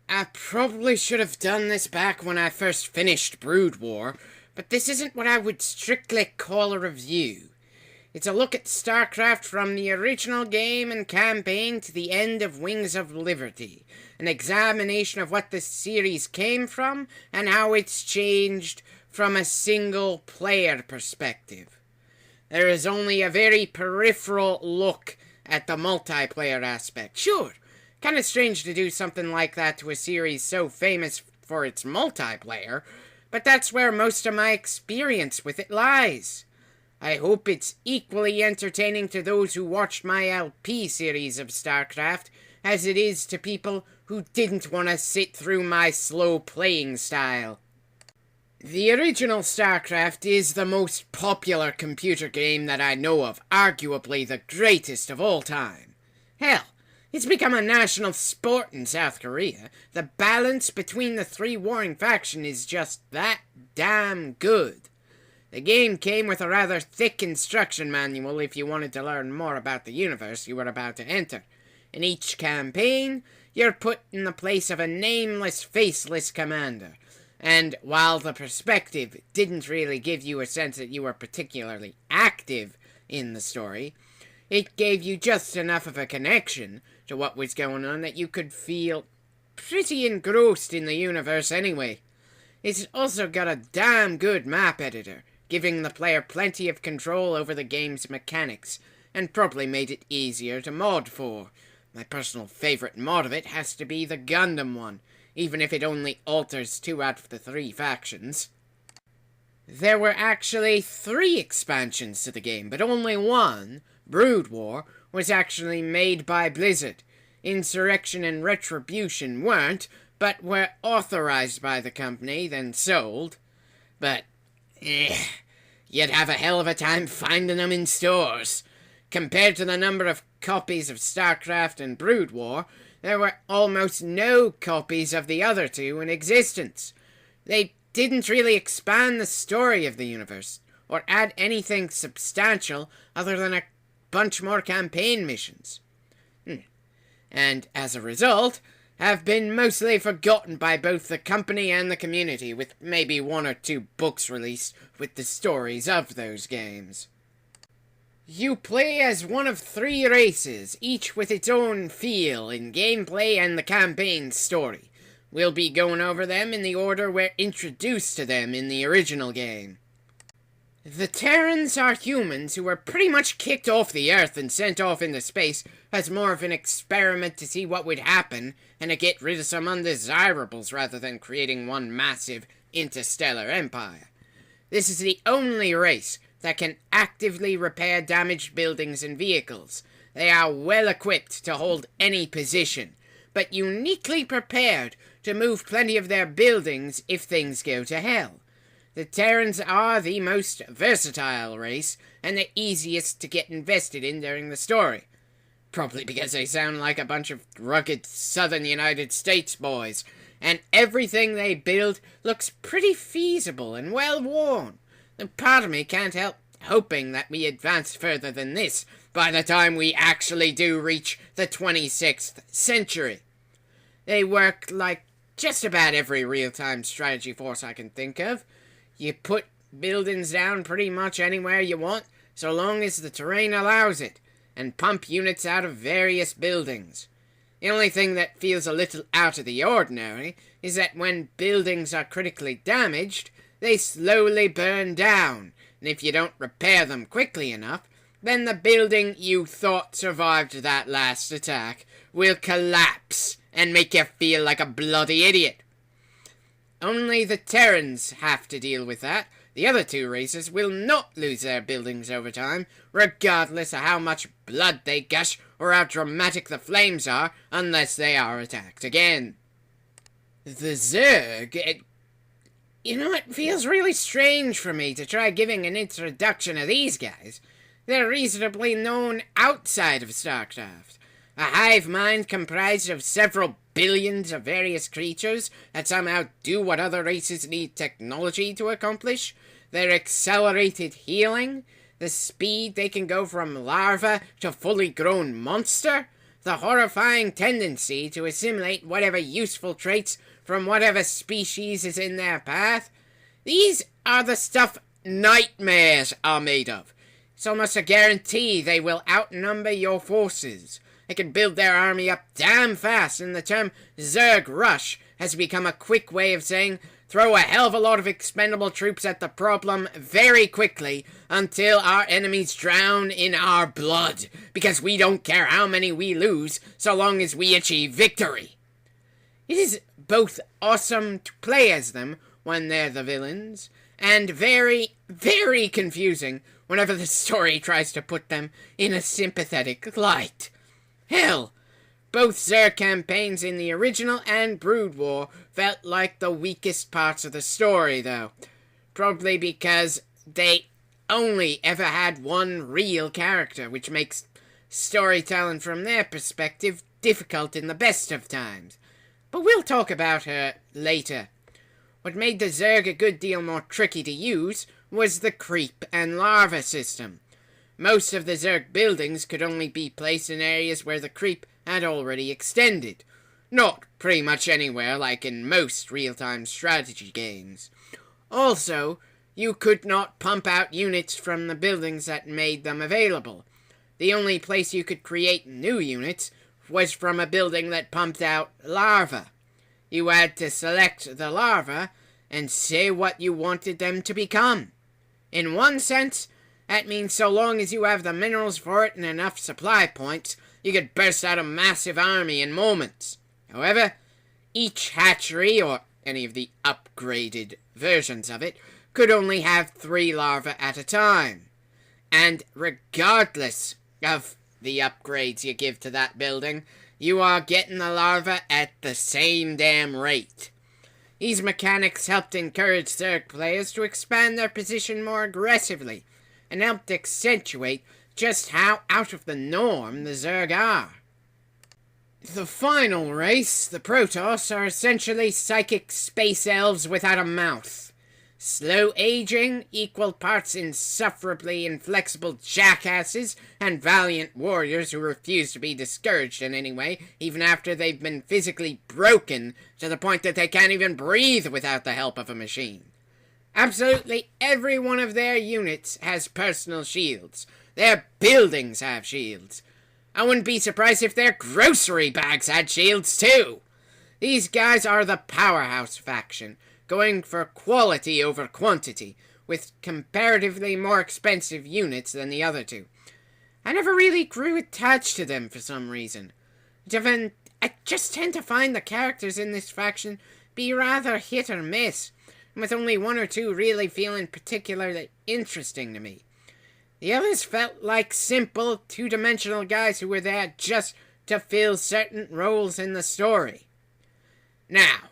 I probably should have done this back when I first finished Brood War, but this isn't what I would strictly call a review. It's a look at StarCraft from the original game and campaign to the end of Wings of Liberty, an examination of what the series came from and how it's changed from a single player perspective. There is only a very peripheral look at the multiplayer aspect. Sure, kind of strange to do something like that to a series so famous for its multiplayer, but that's where most of my experience with it lies. I hope it's equally entertaining to those who watched my LP series of StarCraft as it is to people who didn't want to sit through my slow playing style. The original StarCraft is the most popular computer game that I know of, arguably the greatest of all time. Hell, it's become a national sport in South Korea. The balance between the three warring factions is just that damn good. The game came with a rather thick instruction manual if you wanted to learn more about the universe you were about to enter. In each campaign, you're put in the place of a nameless, faceless commander. And while the perspective didn't really give you a sense that you were particularly active in the story, it gave you just enough of a connection to what was going on that you could feel pretty engrossed in the universe anyway. It's also got a damn good map editor, giving the player plenty of control over the game's mechanics, and probably made it easier to mod for. My personal favourite mod of it has to be the Gundam one, even if it only alters 2 out of the 3 factions. There were actually 3 expansions to the game, but only one, Brood War, was actually made by Blizzard. Insurrection and Retribution weren't, but were authorized by the company, then sold. But you'd have a hell of a time finding them in stores. Compared to the number of copies of StarCraft and Brood War, there were almost no copies of the other 2 in existence. They didn't really expand the story of the universe, or add anything substantial other than a bunch more campaign missions. And as a result, have been mostly forgotten by both the company and the community, with maybe 1 or 2 books released with the stories of those games. You play as one of 3 races, each with its own feel in gameplay and the campaign story. We'll be going over them in the order we're introduced to them in the original game. The Terrans are humans who were pretty much kicked off the Earth and sent off into space as more of an experiment to see what would happen and to get rid of some undesirables rather than creating one massive interstellar empire. This is the only race that can actively repair damaged buildings and vehicles. They are well equipped to hold any position, but uniquely prepared to move plenty of their buildings if things go to hell. The Terrans are the most versatile race, and the easiest to get invested in during the story. Probably because they sound like a bunch of rugged southern United States boys, and everything they build looks pretty feasible and well worn. And part of me can't help hoping that we advance further than this by the time we actually do reach the 26th century. They work like just about every real-time strategy force I can think of. You put buildings down pretty much anywhere you want, so long as the terrain allows it, and pump units out of various buildings. The only thing that feels a little out of the ordinary is that when buildings are critically damaged, they slowly burn down, and if you don't repair them quickly enough, then the building you thought survived that last attack will collapse and make you feel like a bloody idiot. Only the Terrans have to deal with that. The other 2 races will not lose their buildings over time, regardless of how much blood they gush or how dramatic the flames are, unless they are attacked again. The Zerg, it feels really strange for me to try giving an introduction of these guys. They're reasonably known outside of StarCraft. A hive mind comprised of several billions of various creatures that somehow do what other races need technology to accomplish, their accelerated healing, the speed they can go from larva to fully grown monster, the horrifying tendency to assimilate whatever useful traits from whatever species is in their path. These are the stuff nightmares are made of. It's almost a guarantee they will outnumber your forces. They can build their army up damn fast, and the term Zerg Rush has become a quick way of saying throw a hell of a lot of expendable troops at the problem very quickly until our enemies drown in our blood, because we don't care how many we lose so long as we achieve victory. It is both awesome to play as them when they're the villains, and very, very confusing whenever the story tries to put them in a sympathetic light. Hell, both Zerg campaigns in the original and Brood War felt like the weakest parts of the story, though. Probably because they only ever had one real character, which makes storytelling from their perspective difficult in the best of times. But we'll talk about her later. What made the Zerg a good deal more tricky to use was the creep and larva system. Most of the Zerg buildings could only be placed in areas where the creep had already extended. Not pretty much anywhere like in most real-time strategy games. Also, you could not pump out units from the buildings that made them available. The only place you could create new units was from a building that pumped out larvae. You had to select the larvae and say what you wanted them to become. In one sense, that means so long as you have the minerals for it and enough supply points, you could burst out a massive army in moments. However, each hatchery, or any of the upgraded versions of it, could only have 3 larvae at a time. And regardless of the upgrades you give to that building, you are getting the larvae at the same damn rate. These mechanics helped encourage Zerg players to expand their position more aggressively, and helped accentuate just how out of the norm the Zerg are. The final race, the Protoss, are essentially psychic space elves without a mouth. Slow aging, equal parts insufferably inflexible jackasses, and valiant warriors who refuse to be discouraged in any way, even after they've been physically broken to the point that they can't even breathe without the help of a machine. Absolutely every one of their units has personal shields. Their buildings have shields. I wouldn't be surprised if their grocery bags had shields too. These guys are the powerhouse faction, going for quality over quantity, with comparatively more expensive units than the other two. I never really grew attached to them for some reason. I just tend to find the characters in this faction be rather hit or miss, with only 1 or 2 really feeling particularly interesting to me. The others felt like simple, 2-dimensional guys who were there just to fill certain roles in the story. Now,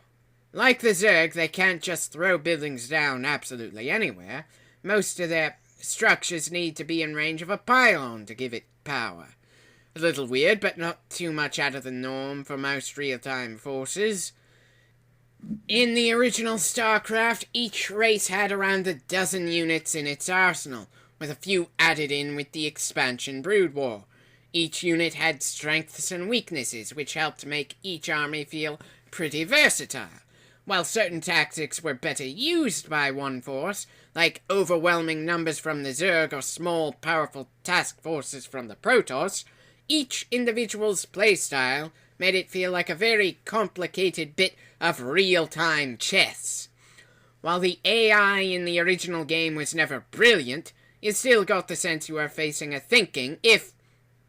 like the Zerg, they can't just throw buildings down absolutely anywhere. Most of their structures need to be in range of a pylon to give it power. A little weird, but not too much out of the norm for most real-time forces. In the original StarCraft, each race had around a dozen units in its arsenal, with a few added in with the expansion Brood War. Each unit had strengths and weaknesses, which helped make each army feel pretty versatile. While certain tactics were better used by one force, like overwhelming numbers from the Zerg or small, powerful task forces from the Protoss, each individual's playstyle made it feel like a very complicated bit of real-time chess. While the AI in the original game was never brilliant, you still got the sense you are facing a thinking, if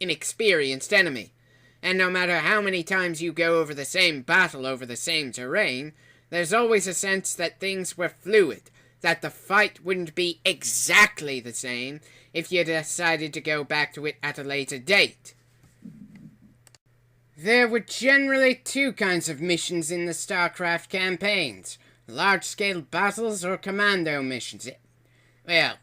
inexperienced enemy. And no matter how many times you go over the same battle over the same terrain, there's always a sense that things were fluid, that the fight wouldn't be exactly the same if you decided to go back to it at a later date. There were generally 2 kinds of missions in the StarCraft campaigns: large-scale battles or commando missions. Well,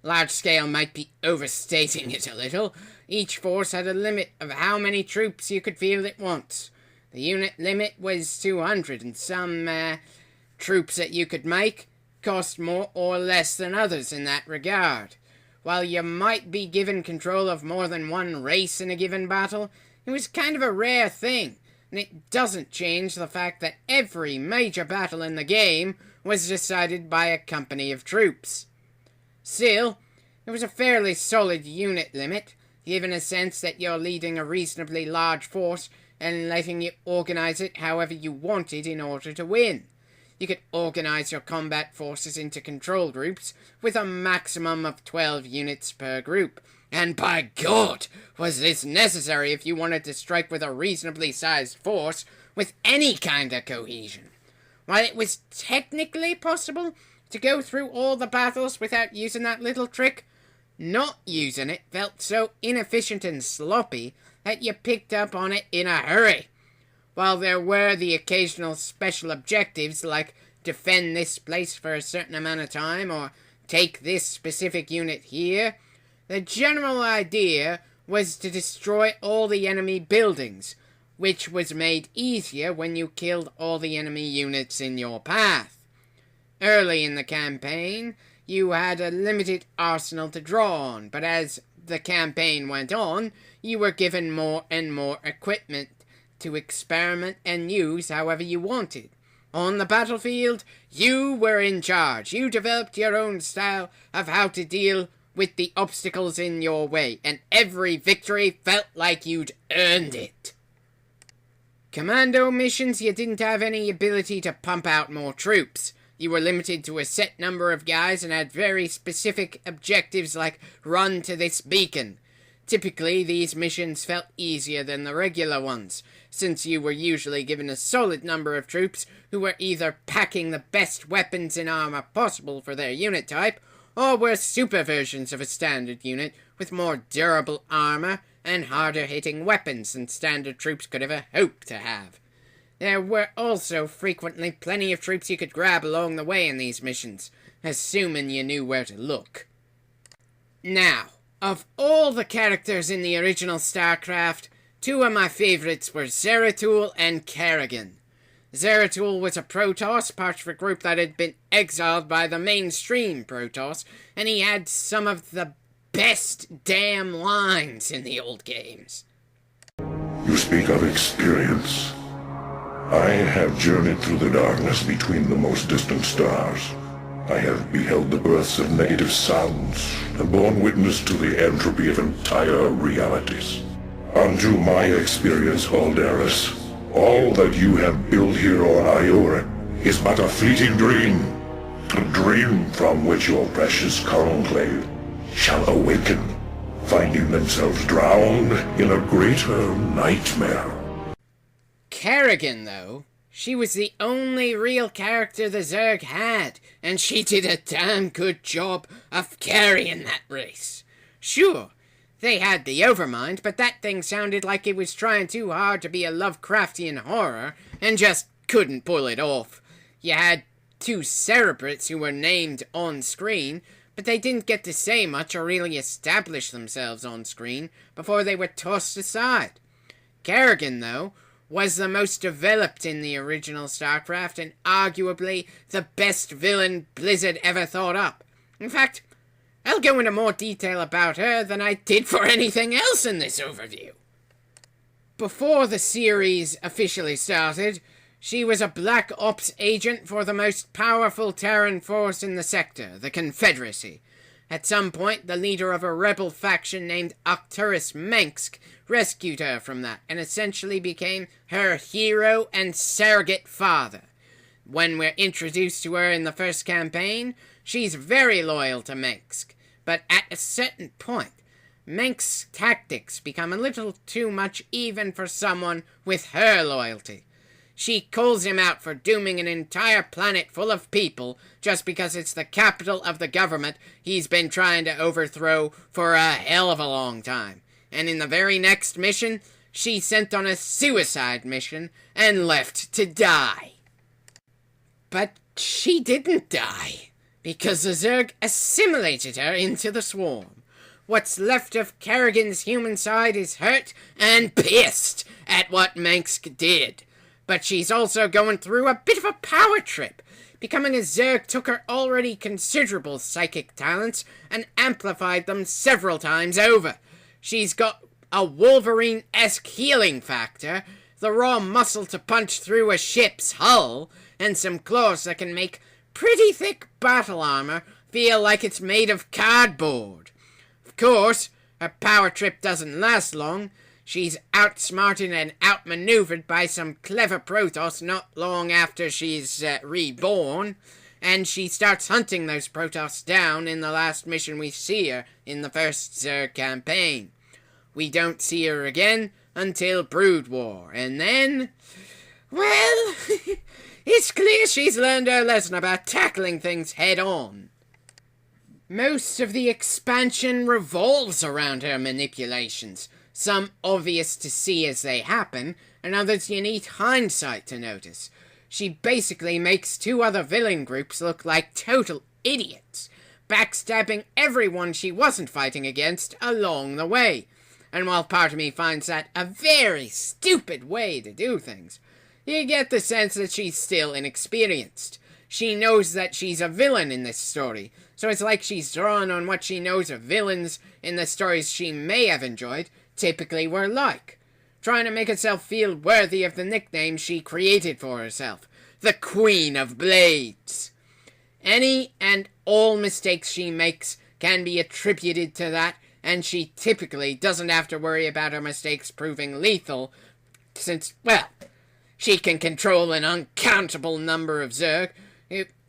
large-scale might be overstating it a little. Each force had a limit of how many troops you could field at once. The unit limit was 200, and some troops that you could make cost more or less than others in that regard. While you might be given control of more than one race in a given battle, It was kind of a rare thing, and it doesn't change the fact that every major battle in the game was decided by a company of troops. Still, it was a fairly solid unit limit, given a sense that you're leading a reasonably large force and letting you organize it however you wanted in order to win. You could organize your combat forces into control groups with a maximum of 12 units per group. And by God, was this necessary if you wanted to strike with a reasonably sized force with any kind of cohesion. While it was technically possible to go through all the battles without using that little trick, not using it felt so inefficient and sloppy that you picked up on it in a hurry. While there were the occasional special objectives like defend this place for a certain amount of time or take this specific unit here, the general idea was to destroy all the enemy buildings, which was made easier when you killed all the enemy units in your path. Early in the campaign, you had a limited arsenal to draw on, but as the campaign went on, you were given more and more equipment to experiment and use however you wanted. On the battlefield, you were in charge. You developed your own style of how to deal with the obstacles in your way, and every victory felt like you'd earned it. Commando missions, you didn't have any ability to pump out more troops. You were limited to a set number of guys and had very specific objectives like run to this beacon. Typically, these missions felt easier than the regular ones, since you were usually given a solid number of troops who were either packing the best weapons and armor possible for their unit type, or were super versions of a standard unit with more durable armor and harder-hitting weapons than standard troops could ever hope to have. There were also frequently plenty of troops you could grab along the way in these missions, assuming you knew where to look. Now, of all the characters in the original StarCraft, two of my favorites were Zeratul and Kerrigan. Zeratul was a Protoss, part of a group that had been exiled by the mainstream Protoss, and he had some of the best damn lines in the old games. You speak of experience. I have journeyed through the darkness between the most distant stars. I have beheld the births of negative sounds, and borne witness to the entropy of entire realities. Unto my experience, Alderus, all that you have built here on Iora is but a fleeting dream. A dream from which your precious conclave shall awaken, finding themselves drowned in a greater nightmare. Kerrigan, though, she was the only real character the Zerg had, and she did a damn good job of carrying that race. Sure, they had the Overmind, but that thing sounded like it was trying too hard to be a Lovecraftian horror, and just couldn't pull it off. You had two Cerebrates who were named on screen, but they didn't get to say much or really establish themselves on screen before they were tossed aside. Kerrigan, though, was the most developed in the original StarCraft and arguably the best villain Blizzard ever thought up. In fact, I'll go into more detail about her than I did for anything else in this overview. Before the series officially started, she was a Black Ops agent for the most powerful Terran force in the sector, the Confederacy. At some point, the leader of a rebel faction named Arcturus Mengsk rescued her from that and essentially became her hero and surrogate father. When we're introduced to her in the first campaign, she's very loyal to Mengsk, but at a certain point, Mengsk's tactics become a little too much even for someone with her loyalty. She calls him out for dooming an entire planet full of people just because it's the capital of the government he's been trying to overthrow for a hell of a long time. And in the very next mission, she's sent on a suicide mission and left to die. But she didn't die, because the Zerg assimilated her into the swarm. What's left of Kerrigan's human side is hurt and pissed at what Mengsk did. But she's also going through a bit of a power trip. Becoming a Zerg took her already considerable psychic talents and amplified them several times over. She's got a Wolverine-esque healing factor, the raw muscle to punch through a ship's hull, and some claws that can make pretty thick battle armor feel like it's made of cardboard. Of course, her power trip doesn't last long. She's outsmarted and outmaneuvered by some clever Protoss not long after she's reborn, and she starts hunting those Protoss down in the last mission we see her in the first Zerg campaign. We don't see her again until Brood War, and then, well, it's clear she's learned her lesson about tackling things head on. Most of the expansion revolves around her manipulations, some obvious to see as they happen, and others you need hindsight to notice. She basically makes two other villain groups look like total idiots, backstabbing everyone she wasn't fighting against along the way. And while part of me finds that a very stupid way to do things, you get the sense that she's still inexperienced. She knows that she's a villain in this story, so it's like she's drawn on what she knows of villains in the stories she may have enjoyed typically were like, trying to make herself feel worthy of the nickname she created for herself, the Queen of Blades. Any and all mistakes she makes can be attributed to that, and she typically doesn't have to worry about her mistakes proving lethal, since, well, she can control an uncountable number of Zerg,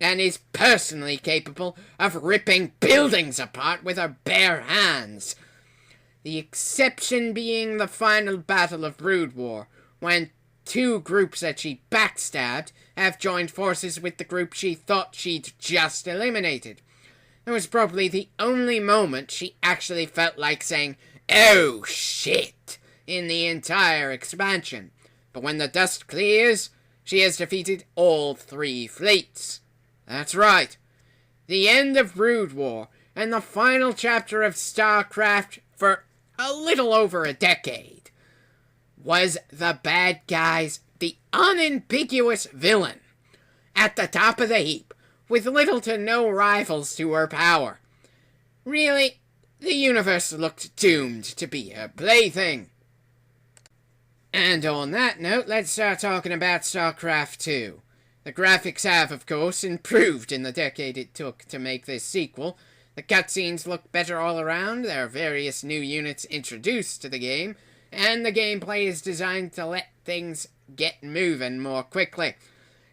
and is personally capable of ripping buildings apart with her bare hands. The exception being the final battle of Brood War, when two groups that she backstabbed have joined forces with the group she thought she'd just eliminated. It was probably the only moment she actually felt like saying, "Oh shit," in the entire expansion. But when the dust clears, she has defeated all three fleets. That's right. The end of Brood War and the final chapter of StarCraft for a little over a decade was the bad guys, the unambiguous villain, at the top of the heap, with little to no rivals to her power. Really, the universe looked doomed to be her plaything. And on that note, let's start talking about StarCraft 2. The graphics have, of course, improved in the decade it took to make this sequel. The cutscenes look better all around, there are various new units introduced to the game, and the gameplay is designed to let things get moving more quickly.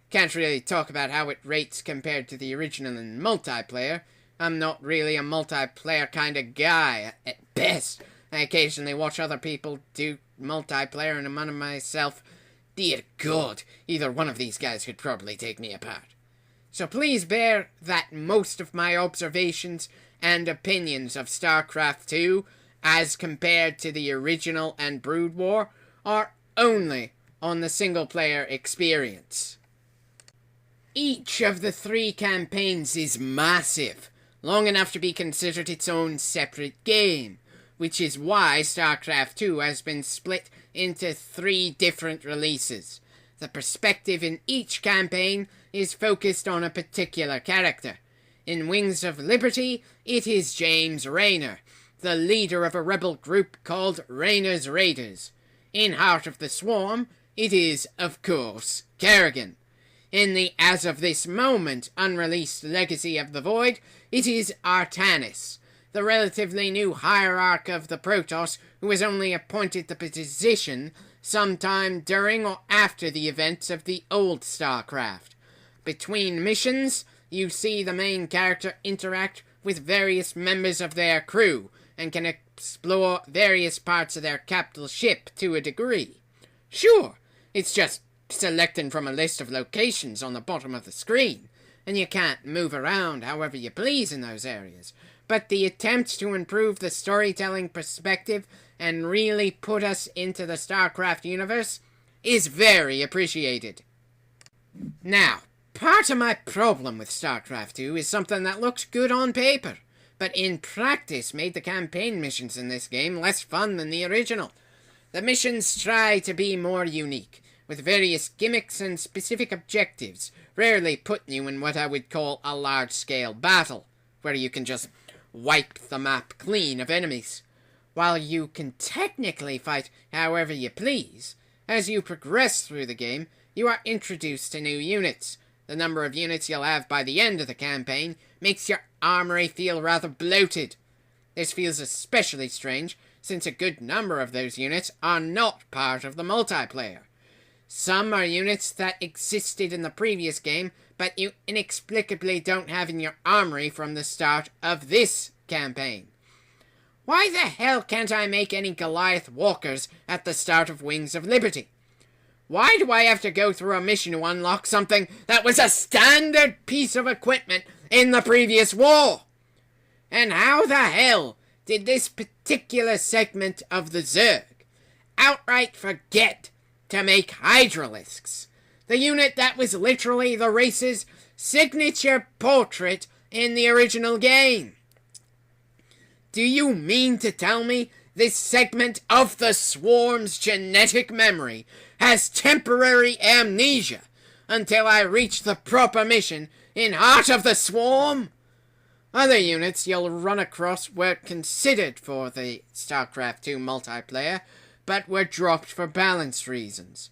Can't really talk about how it rates compared to the original in multiplayer. I'm not really a multiplayer kind of guy, at best. I occasionally watch other people do multiplayer and I'm on myself, dear God, either one of these guys could probably take me apart. So please bear that most of my observations and opinions of StarCraft 2, as compared to the original and Brood War, are only on the single-player experience. Each of the three campaigns is massive, long enough to be considered its own separate game, which is why StarCraft 2 has been split into 3 different releases. The perspective in each campaign is focused on a particular character. In Wings of Liberty, it is James Raynor, the leader of a rebel group called Raynor's Raiders. In Heart of the Swarm, it is, of course, Kerrigan. In the as of this moment unreleased Legacy of the Void, it is Artanis, the relatively new hierarch of the Protoss who was only appointed to the position sometime during or after the events of the old StarCraft. Between missions, you see the main character interact with various members of their crew, and can explore various parts of their capital ship to a degree. Sure, it's just selecting from a list of locations on the bottom of the screen, and you can't move around however you please in those areas, but the attempt to improve the storytelling perspective and really put us into the StarCraft universe is very appreciated. Now, part of my problem with StarCraft 2 is something that looks good on paper, but in practice made the campaign missions in this game less fun than the original. The missions try to be more unique, with various gimmicks and specific objectives, rarely putting you in what I would call a large-scale battle, where you can just wipe the map clean of enemies. While you can technically fight however you please, as you progress through the game, you are introduced to new units. The number of units you'll have by the end of the campaign makes your armory feel rather bloated. This feels especially strange, since a good number of those units are not part of the multiplayer. Some are units that existed in the previous game, but you inexplicably don't have in your armory from the start of this campaign. Why the hell can't I make any Goliath walkers at the start of Wings of Liberty? Why do I have to go through a mission to unlock something that was a standard piece of equipment in the previous war? And how the hell did this particular segment of the Zerg outright forget to make Hydralisks, the unit that was literally the race's signature portrait in the original game? Do you mean to tell me this segment of the Swarm's genetic memory has temporary amnesia until I reach the proper mission in Heart of the Swarm? Other units you'll run across were considered for the StarCraft 2 multiplayer, but were dropped for balance reasons.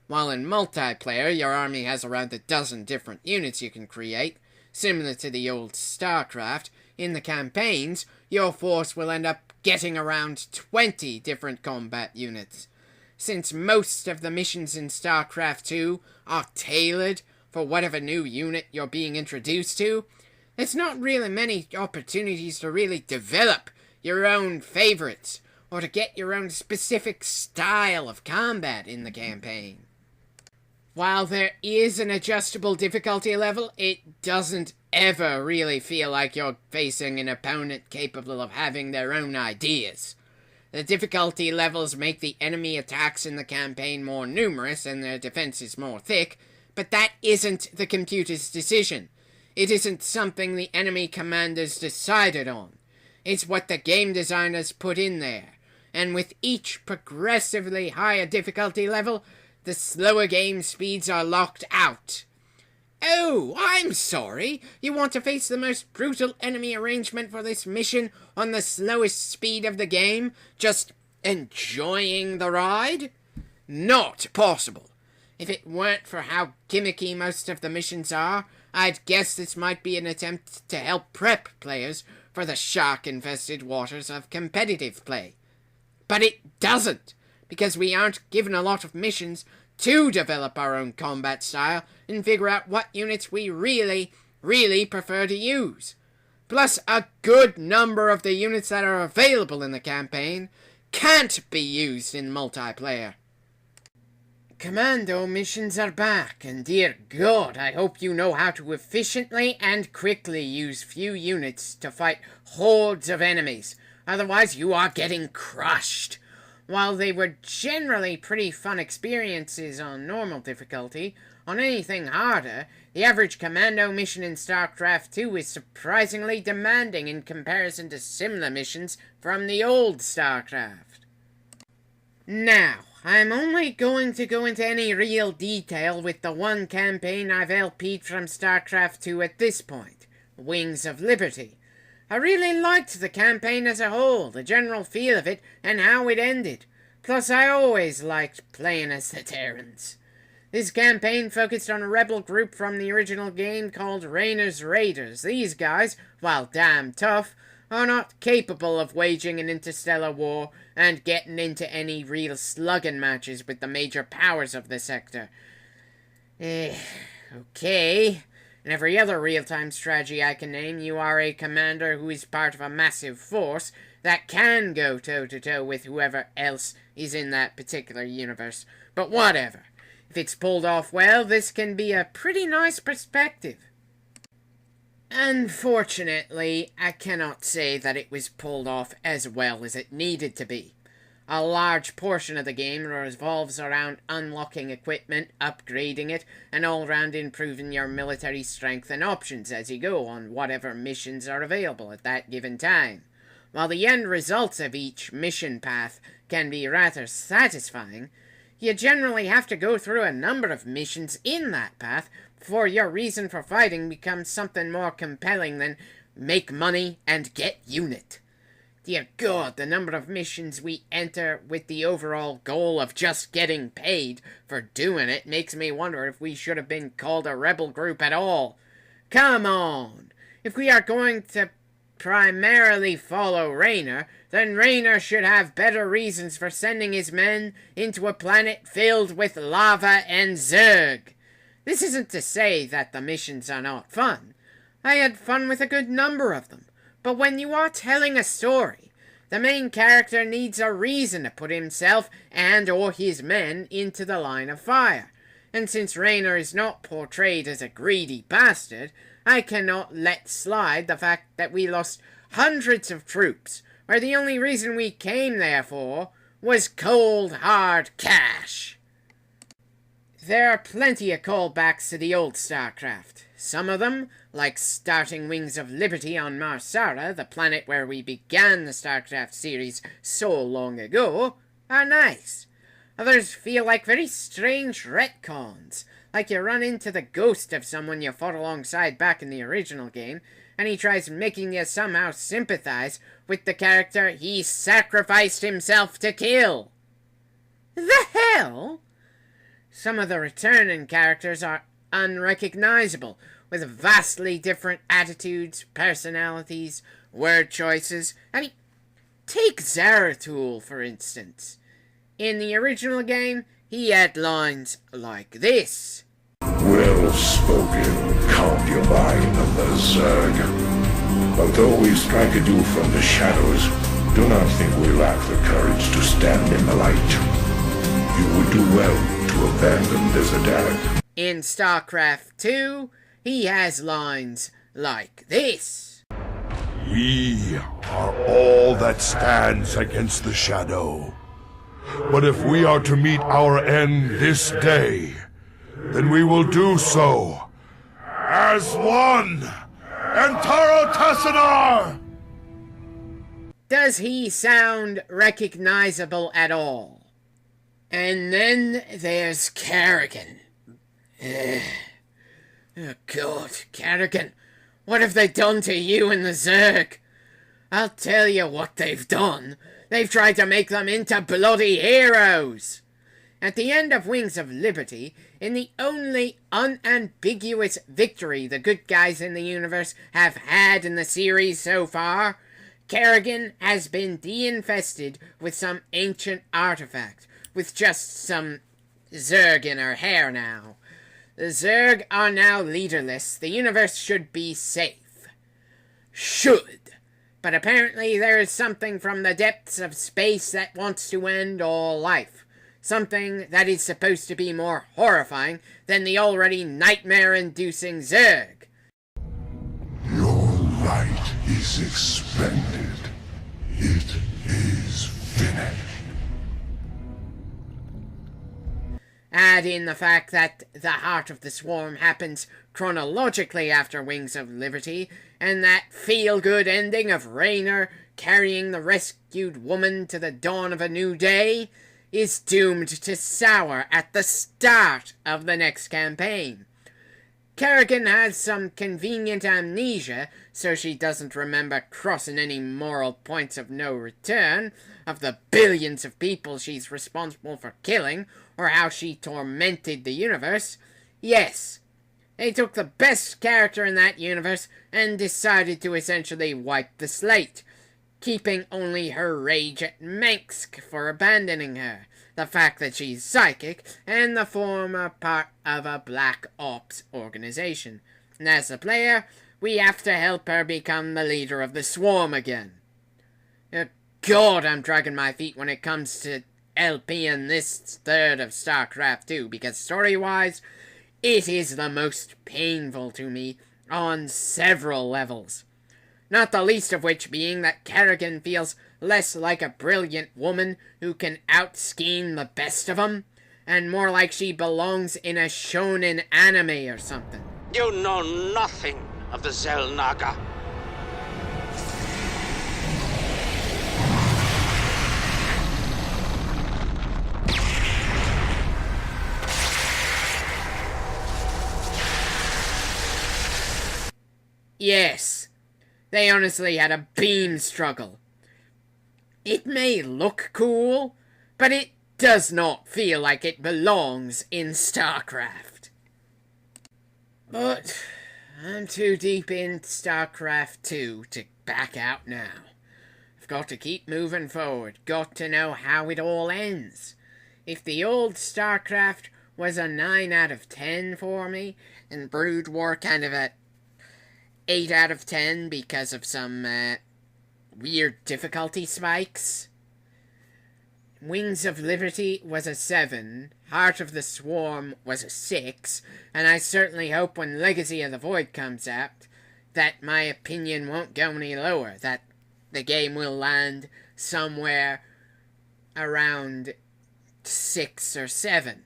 While in multiplayer, your army has around a dozen different units you can create, similar to the old StarCraft, in the campaigns, your force will end up getting around 20 different combat units. Since most of the missions in StarCraft 2 are tailored for whatever new unit you're being introduced to, there's not really many opportunities to really develop your own favorites, or to get your own specific style of combat in the campaign. While there is an adjustable difficulty level, it doesn't ever really feel like you're facing an opponent capable of having their own ideas. The difficulty levels make the enemy attacks in the campaign more numerous and their defenses more thick, but that isn't the computer's decision. It isn't something the enemy commanders decided on. It's what the game designers put in there, and with each progressively higher difficulty level, the slower game speeds are locked out. Oh, I'm sorry. You want to face the most brutal enemy arrangement for this mission on the slowest speed of the game, just enjoying the ride? Not possible. If it weren't for how gimmicky most of the missions are, I'd guess this might be an attempt to help prep players for the shark-infested waters of competitive play. But it doesn't, because we aren't given a lot of missions to develop our own combat style and figure out what units we really prefer to use. Plus, a good number of the units that are available in the campaign can't be used in multiplayer. Commando missions are back, and dear God, I hope you know how to efficiently and quickly use few units to fight hordes of enemies. Otherwise, you are getting crushed. While they were generally pretty fun experiences on normal difficulty, on anything harder, the average commando mission in StarCraft 2 is surprisingly demanding in comparison to similar missions from the old StarCraft. Now, I'm only going to go into any real detail with the one campaign I've LP'd from StarCraft 2 at this point, Wings of Liberty. I really liked the campaign as a whole, the general feel of it, and how it ended. Plus, I always liked playing as the Terrans. This campaign focused on a rebel group from the original game called Rainer's Raiders. These guys, while damn tough, are not capable of waging an interstellar war and getting into any real slugging matches with the major powers of the sector. Okay. In every other real-time strategy I can name, you are a commander who is part of a massive force that can go toe-to-toe with whoever else is in that particular universe. But whatever. If it's pulled off well, this can be a pretty nice perspective. Unfortunately, I cannot say that it was pulled off as well as it needed to be. A large portion of the game revolves around unlocking equipment, upgrading it, and all-round improving your military strength and options as you go on whatever missions are available at that given time. While the end results of each mission path can be rather satisfying, you generally have to go through a number of missions in that path before your reason for fighting becomes something more compelling than make money and get unit. Dear God, the number of missions we enter with the overall goal of just getting paid for doing it makes me wonder if we should have been called a rebel group at all. Come on! If we are going to primarily follow Raynor, then Raynor should have better reasons for sending his men into a planet filled with lava and Zerg. This isn't to say that the missions are not fun. I had fun with a good number of them. But when you are telling a story, the main character needs a reason to put himself and or his men into the line of fire. And since Raynor is not portrayed as a greedy bastard, I cannot let slide the fact that we lost hundreds of troops, where the only reason we came there for was cold, hard cash. There are plenty of callbacks to the old StarCraft. Some of them, like starting Wings of Liberty on Marsara, the planet where we began the StarCraft series so long ago, are nice. Others feel like very strange retcons, like you run into the ghost of someone you fought alongside back in the original game, and he tries making you somehow sympathize with the character he sacrificed himself to kill. The hell? Some of the returning characters are unrecognizable, with vastly different attitudes, personalities, word choices. I mean, take Zeratul, for instance. In the original game, he had lines like this. Well spoken, concubine of the Zerg. Although we strike anew from the shadows, do not think we lack the courage to stand in the light. You would do well to abandon this attack. In StarCraft 2, he has lines like this. We are all that stands against the shadow. But if we are to meet our end this day, then we will do so as one. Antaro Tassadar! Does he sound recognizable at all? And then there's Kerrigan. Oh God, Kerrigan, what have they done to you and the Zerg? I'll tell you what they've done. They've tried to make them into bloody heroes. At the end of Wings of Liberty, in the only unambiguous victory the good guys in the universe have had in the series so far, Kerrigan has been de-infested with some ancient artifact, with just some Zerg in her hair now. The Zerg are now leaderless. The universe should be safe. Should. But apparently there is something from the depths of space that wants to end all life. Something that is supposed to be more horrifying than the already nightmare-inducing Zerg. Your light is expended. It is finished. Add in the fact that the heart of the swarm happens chronologically after Wings of Liberty, and that feel-good ending of Raynor carrying the rescued woman to the dawn of a new day is doomed to sour at the start of the next campaign. Kerrigan has some convenient amnesia, so she doesn't remember crossing any moral points of no return, of the billions of people she's responsible for killing, or how she tormented the universe. Yes, they took the best character in that universe and decided to essentially wipe the slate, keeping only her rage at Mansk for abandoning her, the fact that she's psychic, and the former part of a Black Ops organization. And as a player, we have to help her become the leader of the swarm again. God, I'm dragging my feet when it comes to LP in this third of StarCraft 2, because story-wise, it is the most painful to me on several levels. Not the least of which being that Kerrigan feels less like a brilliant woman who can out-scheme the best of them, and more like she belongs in a shonen anime or something. You know nothing of the Xel'Naga. Yes, they honestly had a beam struggle. It may look cool, but it does not feel like it belongs in StarCraft. But I'm too deep in StarCraft 2 to back out now. I've got to keep moving forward, got to know how it all ends. If the old StarCraft was a 9 out of 10 for me, and Brood War kind of a 8 out of 10 because of some weird difficulty spikes. Wings of Liberty was a 7, Heart of the Swarm was a 6, and I certainly hope when Legacy of the Void comes out that my opinion won't go any lower, that the game will land somewhere around 6 or 7.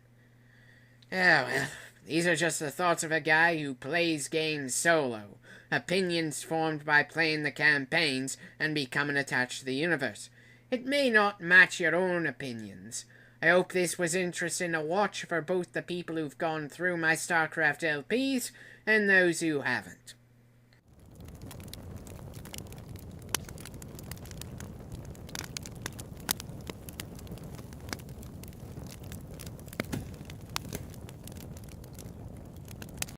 Oh well, these are just the thoughts of a guy who plays games solo, opinions formed by playing the campaigns and becoming attached to the universe. It may not match your own opinions. I hope this was interesting to watch for both the people who've gone through my StarCraft LPs and those who haven't.